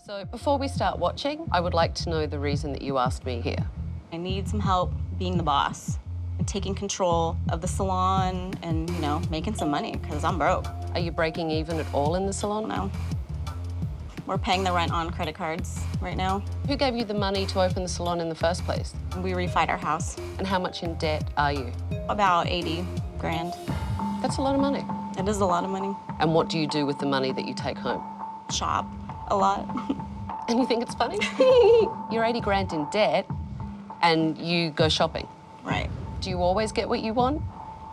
So before we start watching, I would like to know the reason that you asked me here. I need some help being the boss and taking control of the salon and, you know, making some money, because I'm broke. Are you breaking even at all in the salon? No. We're paying the rent on credit cards right now. Who gave you the money to open the salon in the first place? We refied our house. And how much in debt are you? About 80 grand. That's a lot of money. It is a lot of money. And what do you do with the money that you take home? Shop a lot. And you think it's funny? You're 80 grand in debt and you go shopping. Right. Do you always get what you want?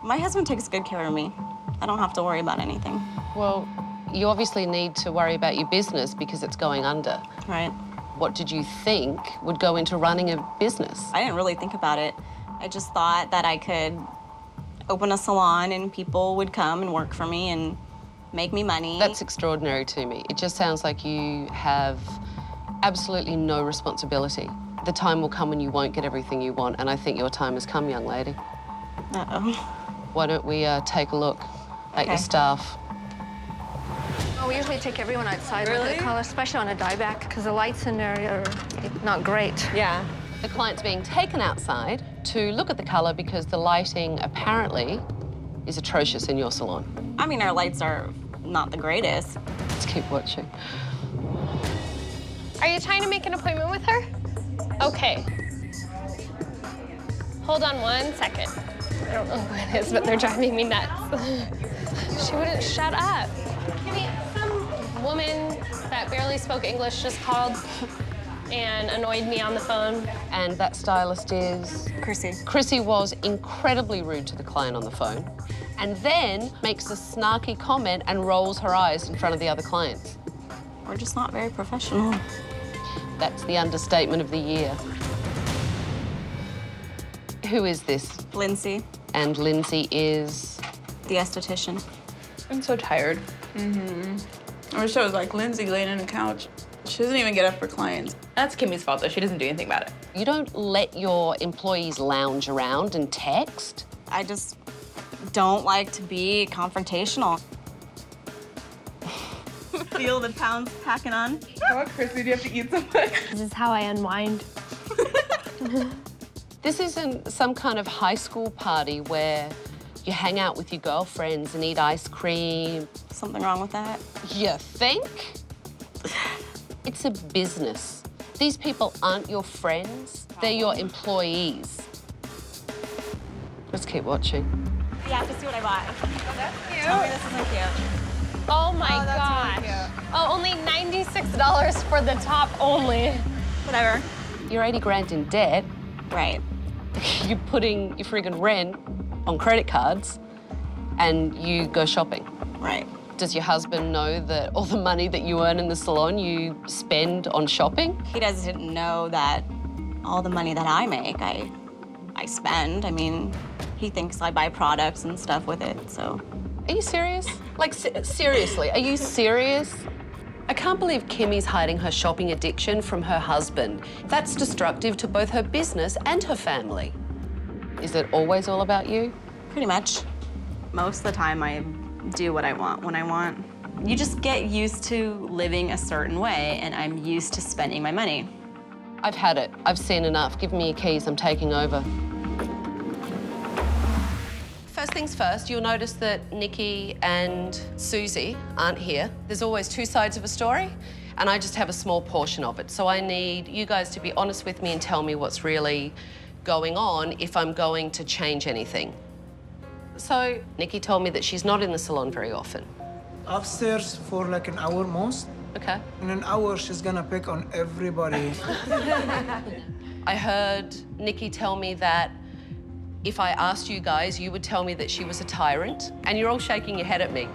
My husband takes good care of me. I don't have to worry about anything. Well, you obviously need to worry about your business because it's going under. Right. What did you think would go into running a business? I didn't really think about it. I just thought that I could open a salon and people would come and work for me and make me money. That's extraordinary to me. It just sounds like you have absolutely no responsibility. The time will come when you won't get everything you want, and I think your time has come, young lady. Uh-oh. Why don't we take a look at your staff? Oh, we usually take everyone outside with the color, especially on a dieback, because the lights in there are not great. Yeah. The client's being taken outside to look at the color because the lighting apparently is atrocious in your salon. I mean, our lights are not the greatest. Let's keep watching. Are you trying to make an appointment with her? Okay. Hold on 1 second. I don't know who it is, but they're driving me nuts. She wouldn't shut up. Kimmy, some woman that barely spoke English just called and annoyed me on the phone. And that stylist is? Chrissy. Chrissy was incredibly rude to the client on the phone and then makes a snarky comment and rolls her eyes in front of the other clients. We're just not very professional. That's the understatement of the year. Who is this? Lindsay, And Lindsay is? the esthetician. I'm so tired. I wish I was like Lindsay laying on the couch. She doesn't even get up for clients. That's Kimmy's fault, though. She doesn't do anything about it. You don't let your employees lounge around and text? I just don't like to be confrontational. Feel the pounds packing on. Oh, Chrissy, do you have to eat something? This is how I unwind. This isn't some kind of high school party where you hang out with your girlfriends and eat ice cream. Something wrong with that? You think? It's a business. These people aren't your friends, they're your employees. Let's keep watching. Yeah, just see what I bought. Oh, that's cute. Tell me this isn't cute. Oh my gosh. Really Oh, only $96 for the top only. Whatever. You're 80 grand in debt. Right. You're putting your friggin' rent on credit cards and you go shopping. Right. Does your husband know that all the money that you earn in the salon you spend on shopping? He doesn't know that all the money that I make, I spend. I mean, he thinks I buy products and stuff with it, so. Are you serious? Like, seriously, are you serious? I can't believe Kimmy's hiding her shopping addiction from her husband. That's destructive to both her business and her family. Is it always all about you? Pretty much. Most of the time, I do what I want when I want. You just get used to living a certain way, and I'm used to spending my money. I've had it. I've seen enough. Give me your keys. I'm taking over. First things first, you'll notice that Nikki and Susie aren't here. There's always two sides of a story, and I just have a small portion of it. So I need you guys to be honest with me and tell me what's really going on if I'm going to change anything. So Nikki told me that she's not in the salon very often. Upstairs for like an hour most. Okay. In an hour, she's gonna pick on everybody. I heard Nikki tell me that if I asked you guys, you would tell me that she was a tyrant, and you're all shaking your head at me.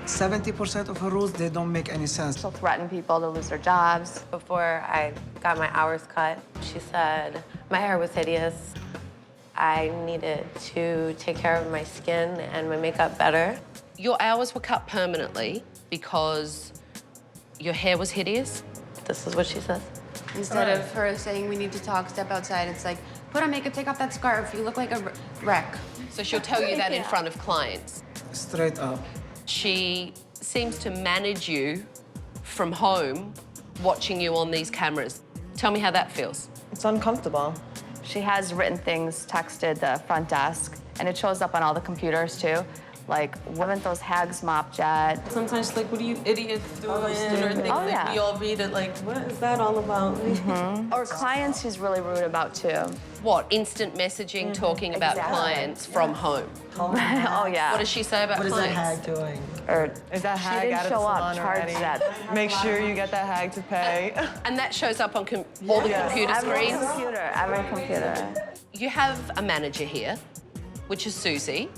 70% of her rules, they don't make any sense. She'll threaten people to lose their jobs. Before I got my hours cut, she said my hair was hideous. I needed to take care of my skin and my makeup better. Your hours were cut permanently because your hair was hideous? This is what she says. Instead of her saying, we need to talk, step outside, it's like, put on makeup, take off that scarf, you look like a wreck. So she'll tell you that in front of clients. Straight up. She seems to manage you from home watching you on these cameras. Tell me how that feels. It's uncomfortable. She has written things, texted the front desk, and it shows up on all the computers too. Like, wouldn't those hags mop jet? Sometimes, like, what are you idiots doing? Or things Oh, yeah. we all read it, like, what is that all about? Or clients she's really rude about too. What, instant messaging, talking about Exactly. clients from home? Oh, yeah. What does she say about clients? doing? Or Is that she hag didn't out of the show up, salon charge already? that. Make sure you get that hag to pay. And that shows up on all the computer screens. Every computer. You have a manager here, which is Susie.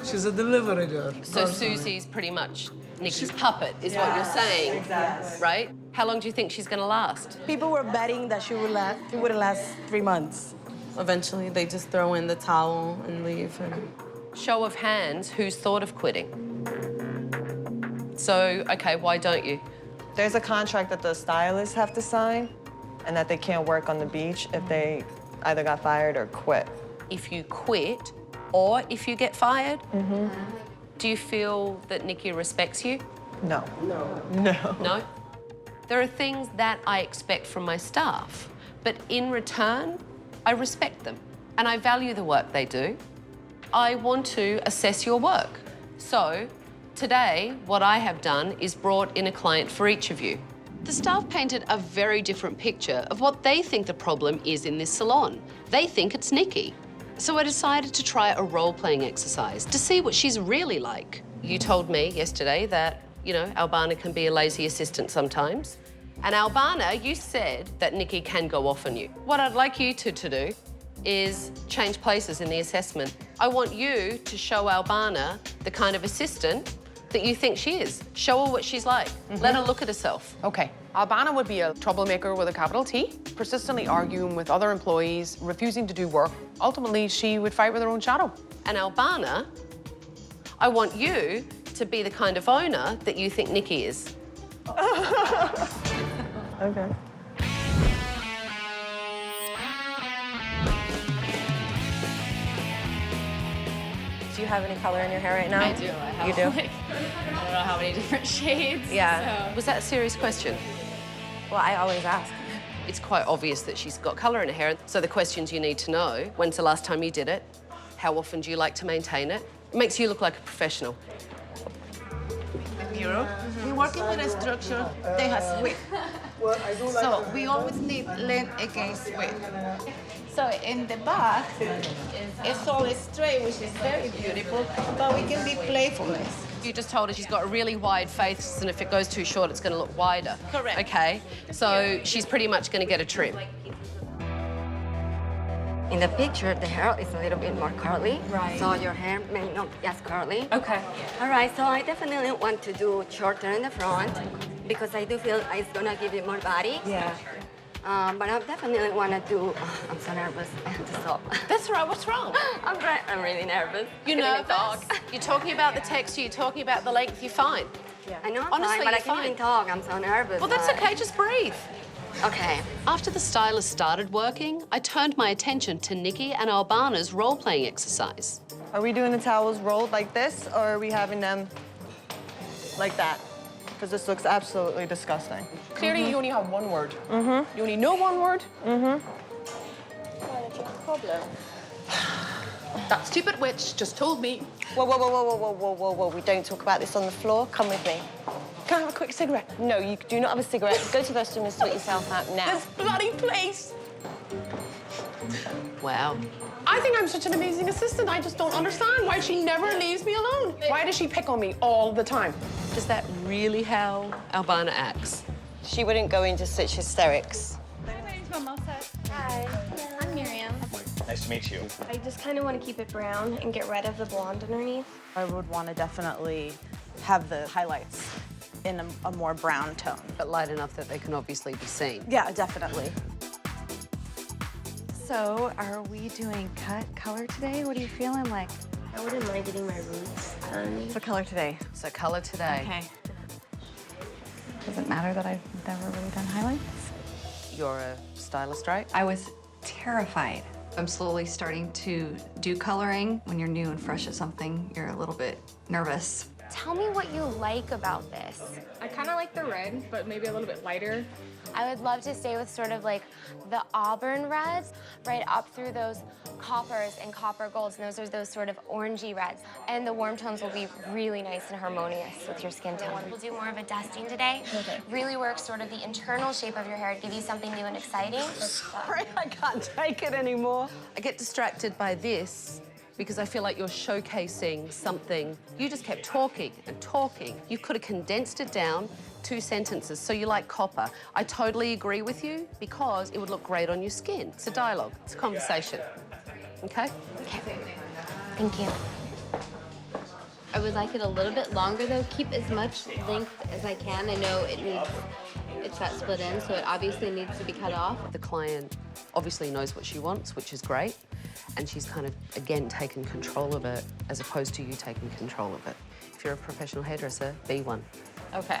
She's a delivery girl. So Susie's pretty much Nikki's puppet, is what you're saying, Exactly. right? How long do you think she's going to last? People were betting that she would last 3 months. Eventually, they just throw in the towel and leave. Show of hands, who's thought of quitting? So, okay, why don't you? There's a contract that the stylists have to sign and that they can't work on the beach if they either got fired or quit. If you quit or if you get fired, do you feel that Nikki respects you? No. No? There are things that I expect from my staff, but in return, I respect them and I value the work they do. I want to assess your work. So today, what I have done is brought in a client for each of you. The staff painted a very different picture of what they think the problem is in this salon. They think it's Nikki. So I decided to try a role-playing exercise to see what she's really like. You told me yesterday that, you know, Albana can be a lazy assistant sometimes. And Albana, you said that Nikki can go off on you. What I'd like you two to do is change places in the assessment. I want you to show Albana the kind of assistant that you think she is. Show her what she's like. Let her look at herself. Okay, Albana would be a troublemaker with a capital T, persistently arguing with other employees, refusing to do work. Ultimately, she would fight with her own shadow. And Albana, I want you to be the kind of owner that you think Nikki is. Okay. Do you have any color in your hair right now? I do. I have You do? like, I don't know how many different shades. Yeah. Was that a serious question? Well, I always ask. It's quite obvious that she's got colour in her hair. So the questions you need to know: when's the last time you did it? How often do you like to maintain it? It makes you look like a professional. Bureau. We're working with a structure that has width. So we always need length against width. So in the back, it's all straight, which is very beautiful, but we can be playful. You just told her she's got a really wide face, and if it goes too short, it's going to look wider. Correct. Okay, so she's pretty much going to get a trim. In the picture, the hair is a little bit more curly. Right. So your hair may not be as curly. Okay. All right, so I definitely want to do shorter in the front because I do feel it's gonna give you more body. Yeah. But I definitely wanna do, I'm so nervous, I have to stop. That's all right, what's wrong? I'm really nervous. You're Can't even nervous? talk. You're talking about the texture, you're talking about the length, you're fine. I know I'm Honestly, fine, but I you're can't fine. even talk, I'm so nervous. Well, that's okay, just breathe. Okay. After the stylist started working, I turned my attention to Nikki and Albana's role-playing exercise. Are we doing the towels rolled like this, or are we having them like that? Because this looks absolutely disgusting. Clearly, you only have one word. You only know one word. That stupid witch just told me. Whoa, whoa, whoa, whoa, whoa, whoa, whoa, whoa, whoa. We don't talk about this on the floor. Come with me. Can I have a quick cigarette? No, you do not have a cigarette. Go to the restroom and sort yourself out now. This bloody place. Wow. I think I'm such an amazing assistant. I just don't understand why she never leaves me alone. Why does she pick on me all the time? Is that really how Albana acts? She wouldn't go into such hysterics. Hi, I'm Miriam. Nice to meet you. I just kind of want to keep it brown and get rid of the blonde underneath. I would want to definitely have the highlights in a more brown tone. But light enough that they can obviously be seen. Yeah, definitely. So, are we doing cut color today? What are you feeling like? I wouldn't mind getting my roots done. So color today. So colour today. Okay. Does it matter that I've never really done highlights? You're a stylist, right? I was terrified. I'm slowly starting to do coloring. When you're new and fresh at something, you're a little bit nervous. Tell me what you like about this. I kind of like the red, but maybe a little bit lighter. I would love to stay with sort of like the auburn reds, right up through those coppers and copper golds, and those are those sort of orangey reds. And the warm tones will be really nice and harmonious with your skin tone. We'll do more of a dusting today. Okay. Really work sort of the internal shape of your hair to give you something new and exciting. Sorry, I can't take it anymore. I get distracted by this because I feel like you're showcasing something. You just kept talking and talking. You could have condensed it down 2 sentences. So you like copper. I totally agree with you because it would look great on your skin. It's a dialogue, it's a conversation. Okay? Okay. Thank you. I would like it a little bit longer though. Keep as much length as I can. I know it's got split ends, so it obviously needs to be cut off. The client obviously knows what she wants, which is great. And she's kind of, again, taken control of it as opposed to you taking control of it. If you're a professional hairdresser, be one. Okay.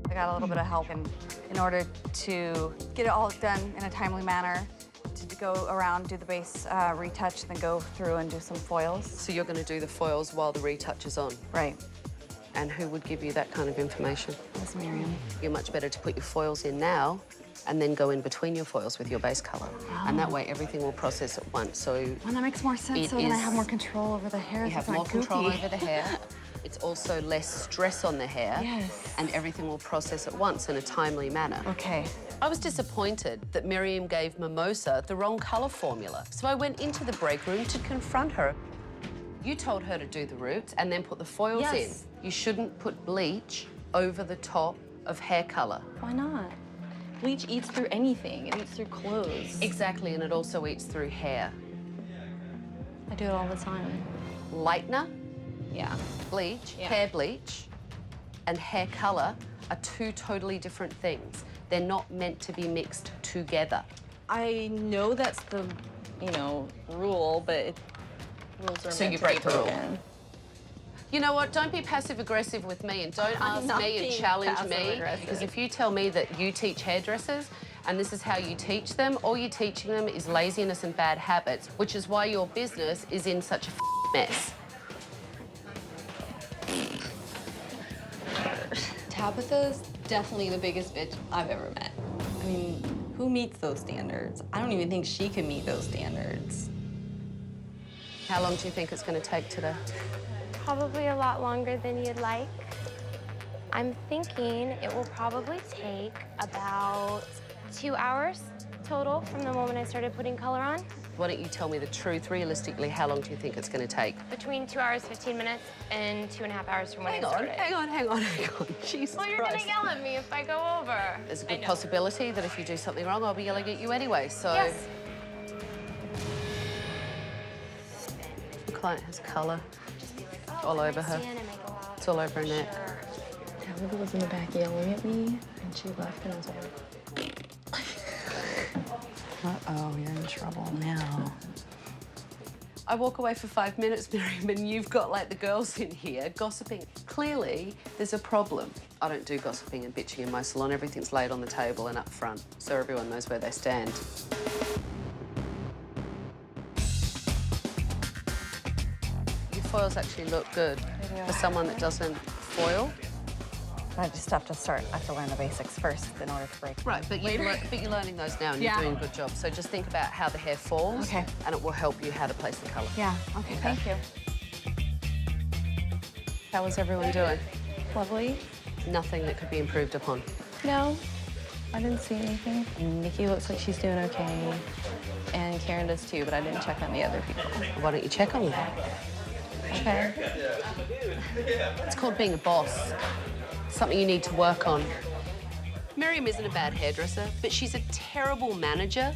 I got a little bit of help in order to get it all done in a timely manner, to go around, do the base retouch, then go through and do some foils. So you're going to do the foils while the retouch is on? Right. And who would give you that kind of information? That's Miriam. You're much better to put your foils in now and then go in between your foils with your base colour. Oh. And that way everything will process at once. So Well, that makes more sense, so then I have more control over the hair. You have more control over the hair. It's also less stress on the hair. Yes. And everything will process at once in a timely manner. Okay. I was disappointed that Miriam gave Mimosa the wrong colour formula. So I went into the break room to confront her. You told her to do the roots and then put the foils Yes. in. You shouldn't put bleach over the top of hair colour. Why not? Bleach eats through anything. It eats through clothes. Exactly, and it also eats through hair. I do it all the time. Lightener, Yeah. bleach, Yeah. hair bleach, and hair colour are 2 totally different things. They're not meant to be mixed together. I know that's the, rule, but rules are So meant you to break be the rule. broken. You know what? Don't be passive-aggressive with me and don't ask not me and being challenge me. passive-aggressive. Because if you tell me that you teach hairdressers and this is how you teach them, all you're teaching them is laziness and bad habits, which is why your business is in such a mess. Tabitha's definitely the biggest bitch I've ever met. I mean, who meets those standards? I don't even think she can meet those standards. How long do you think it's going to take today? Probably a lot longer than you'd like. I'm thinking it will probably take about 2 hours total from the moment I started putting color on. Why don't you tell me the truth? Realistically, how long do you think it's going to take? Between 2 hours, 15 minutes, and 2.5 hours from when I started. Hang on. Jesus Well, you're Christ. gonna yell at me if I go over. There's a good possibility that if you do something wrong, I'll be yelling at you anyway, so... Yes. The client has colour all over her. It's all over her neck. Tabitha was in the back yelling at me, and she left and was like, uh-oh, you're in trouble now. I walk away for 5 minutes, Miriam, and you've got, like, the girls in here gossiping. Clearly, there's a problem. I don't do gossiping and bitching in my salon. Everything's laid on the table and up front, so everyone knows where they stand. Your foils actually look good for someone that doesn't foil. I just have to learn the basics first in order to break. Right, but you're learning those now and you're doing a good job. So just think about how the hair falls, Okay. and it will help you how to place the colour. Yeah, okay, thank you. How is everyone doing? Lovely. Nothing that could be improved upon. No, I didn't see anything. Nikki looks like she's doing okay, and Karen does too, but I didn't check on the other people. Why don't you check on them? Okay. It's called being a boss. Something you need to work on. Miriam isn't a bad hairdresser, but she's a terrible manager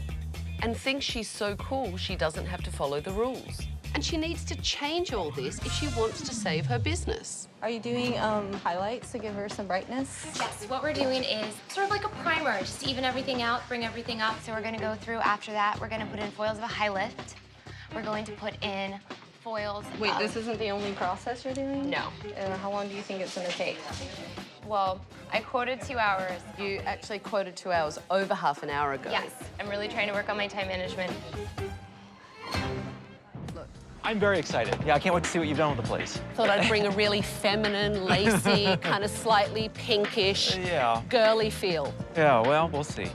and thinks she's so cool she doesn't have to follow the rules. And she needs to change all this if she wants to save her business. Are you doing highlights to give her some brightness? Yes, what we're doing is sort of like a primer, just to even everything out, bring everything up. So we're gonna go through after that, we're gonna put in foils of a high lift. We're going to put in foils Wait, of... this isn't the only process you're doing? No. How long do you think it's gonna take? Well, I quoted 2 hours. You actually quoted 2 hours over half an hour ago. Yes, I'm really trying to work on my time management. Look, I'm very excited. Yeah, I can't wait to see what you've done with the place. Thought I'd bring a really feminine, lacy, kind of slightly pinkish, girly feel. Yeah, well, we'll see.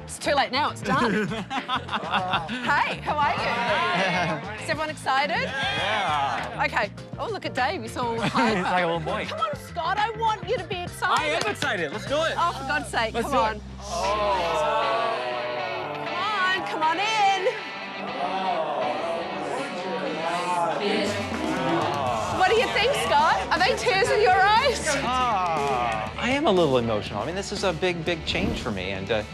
It's too late now, it's done. Hey, how are you? Is everyone excited? Yeah. Okay. Oh, look at Dave, he's all hyped. He's like a little boy. Come on, Scott, I want you to be excited. I am excited. Let's do it. Oh, for God's sake, Let's come do on. it. Come on in. What do you think, Scott? Are they tears in your eyes? I am a little emotional. I mean, this is a big, big change for me, and to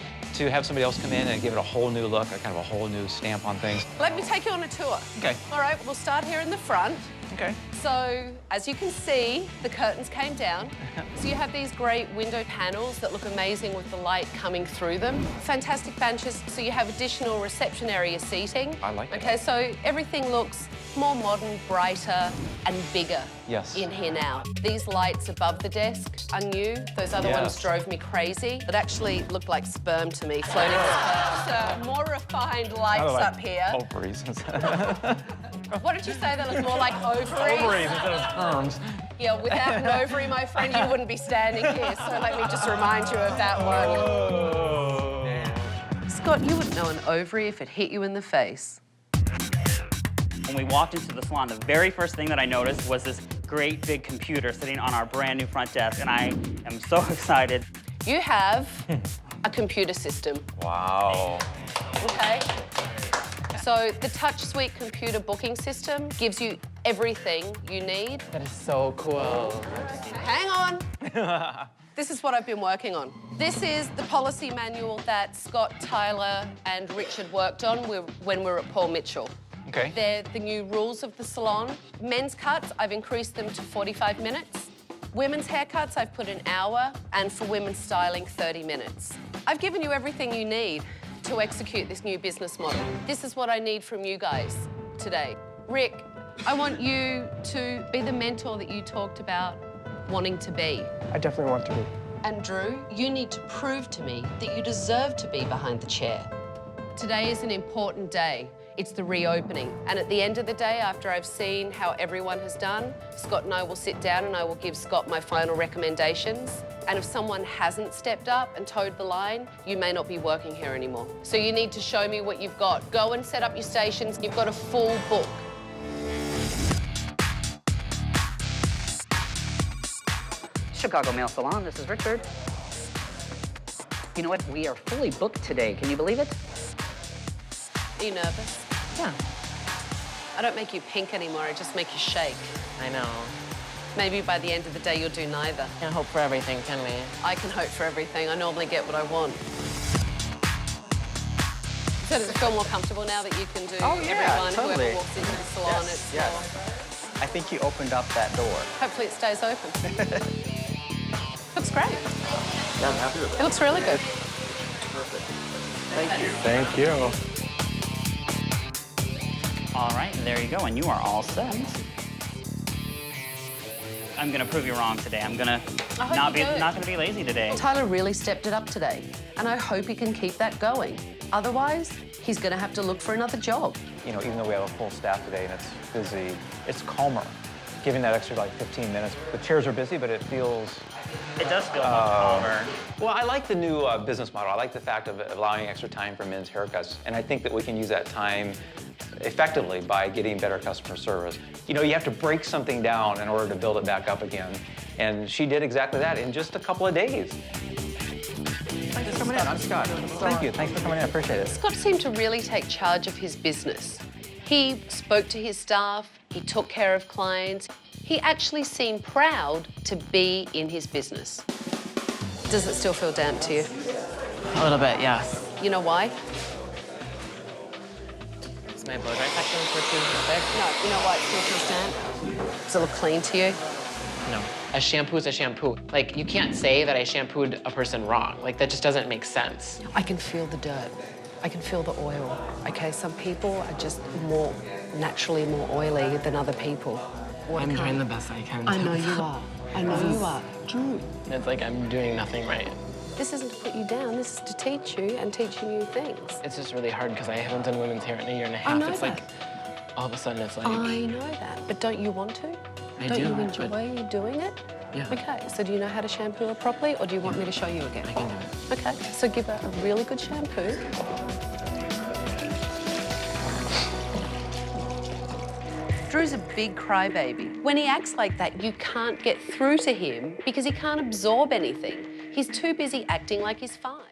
have somebody else come in and give it a whole new look, a kind of a whole new stamp on things. Let me take you on a tour. Okay. All right, we'll start here in the front. Okay. So, as you can see, the curtains came down. So you have these great window panels that look amazing with the light coming through them. Fantastic benches, so you have additional reception area seating. I like it. Okay, so everything looks more modern, brighter, and bigger Yes. in here now. These lights above the desk are new. Those other ones drove me crazy. It actually looked like sperm to me, floating sperm. So more refined lights up here. Ovaries. What did you say? They look more like ovaries? Ovaries instead of sperms. Yeah, without an ovary, my friend, you wouldn't be standing here. So let me just remind you of that one. Scott, you wouldn't know an ovary if it hit you in the face. When we walked into the salon, the very first thing that I noticed was this great big computer sitting on our brand new front desk, and I am so excited. You have a computer system. Wow. Okay. So the Touch Suite computer booking system gives you everything you need. That is so cool. Hang on. This is what I've been working on. This is the policy manual that Scott, Tyler, and Richard worked on when we were at Paul Mitchell. Okay. They're the new rules of the salon. Men's cuts, I've increased them to 45 minutes. Women's haircuts, I've put an hour, and for women's styling, 30 minutes. I've given you everything you need to execute this new business model. This is what I need from you guys today. Rick, I want you to be the mentor that you talked about wanting to be. I definitely want to be. And Drew, you need to prove to me that you deserve to be behind the chair. Today is an important day. It's the reopening. And at the end of the day, after I've seen how everyone has done, Scott and I will sit down and I will give Scott my final recommendations. And if someone hasn't stepped up and towed the line, you may not be working here anymore. So you need to show me what you've got. Go and set up your stations. You've got a full book. Chicago Male Salon, this is Richard. You know what? We are fully booked today. Can you believe it? Are you nervous? Yeah. I don't make you pink anymore, I just make you shake. I know. Maybe by the end of the day, you'll do neither. Can't hope for everything, can we? I can hope for everything. I normally get what I want. So does it feel more comfortable now that you can do everyone, totally. whoever walks into the salon? Yes. I think you opened up that door. Hopefully it stays open. Looks great. Yeah, I'm happy with it. It looks really good. Perfect. Thank you. Thank you. All right, and there you go, and you are all set. I'm gonna prove you wrong today. I'm gonna not gonna be lazy today. Tyler really stepped it up today, and I hope he can keep that going. Otherwise, he's gonna have to look for another job. You know, even though we have a full staff today and it's busy, it's calmer. Giving that extra like 15 minutes. The chairs are busy, but it feels... It does feel much calmer. Well, I like the new business model. I like the fact of allowing extra time for men's haircuts. And I think that we can use that time effectively by getting better customer service. You know, you have to break something down in order to build it back up again. And she did exactly that in just a couple of days. Thanks for coming in. I'm Scott. Thank you. Thanks for coming in. I appreciate it. Scott seemed to really take charge of his business. He spoke to his staff, he took care of clients. He actually seemed proud to be in his business. Does it still feel damp to you? A little bit, yes. You know why? Is my blow dry section too thick? No, you know why it still feels damp? Does it look clean to you? No. A shampoo is a shampoo. Like, you can't say that I shampooed a person wrong. Like, that just doesn't make sense. I can feel the dirt. I can feel the oil, okay? Some people are just naturally more oily than other people. I'm trying the best I can. I know you are. I know you are. Drew. It's like I'm doing nothing right. This isn't to put you down, this is to teach you and teach you new things. It's just really hard because I haven't done women's hair in a year and a half. I know It's that. like all of a sudden it's like... I know that, but don't you want to? I don't do, you enjoy doing it? Yeah. Okay, so do you know how to shampoo her properly, or do you want me to show you again? I can do it. Okay, so give her a really good shampoo. Drew's a big crybaby. When he acts like that, you can't get through to him because he can't absorb anything. He's too busy acting like he's fine.